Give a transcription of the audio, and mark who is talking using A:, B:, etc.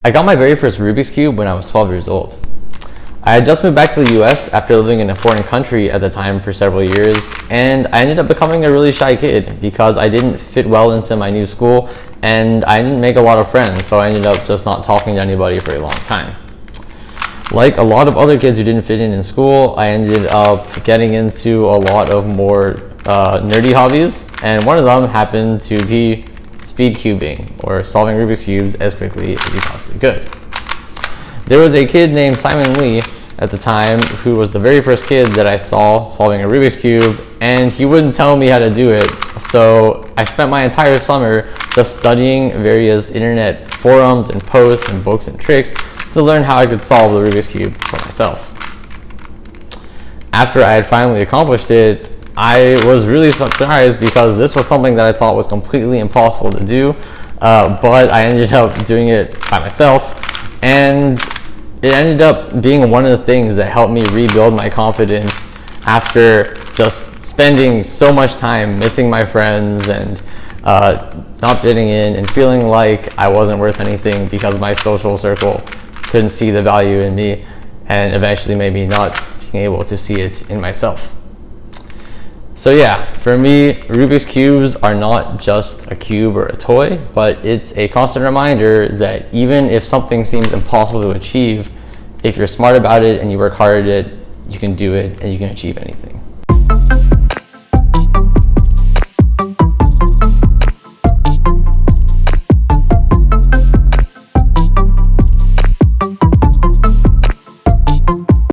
A: I got my very first Rubik's Cube when I was 12 years old. I had just moved back to the US after living in a foreign country at the time for several years, and I ended up becoming a really shy kid because I didn't fit well into my new school and I didn't make a lot of friends, so I ended up just not talking to anybody for a long time. Like a lot of other kids who didn't fit in school, I ended up getting into a lot of more nerdy hobbies, and one of them happened to be speed cubing, or solving Rubik's Cubes as quickly as you possibly could. There was a kid named Simon Lee at the time who was the very first kid that I saw solving a Rubik's Cube, and he wouldn't tell me how to do it, so I spent my entire summer just studying various internet forums and posts and books and tricks to learn how I could solve the Rubik's Cube for myself. After I had finally accomplished it, I was really surprised because this was something that I thought was completely impossible to do, but I ended up doing it by myself, and it ended up being one of the things that helped me rebuild my confidence after just spending so much time missing my friends and not fitting in and feeling like I wasn't worth anything because my social circle couldn't see the value in me, and eventually maybe not being able to see it in myself. So yeah, for me, Rubik's Cubes are not just a cube or a toy, but it's a constant reminder that even if something seems impossible to achieve, if you're smart about it and you work hard at it, you can do it and you can achieve anything.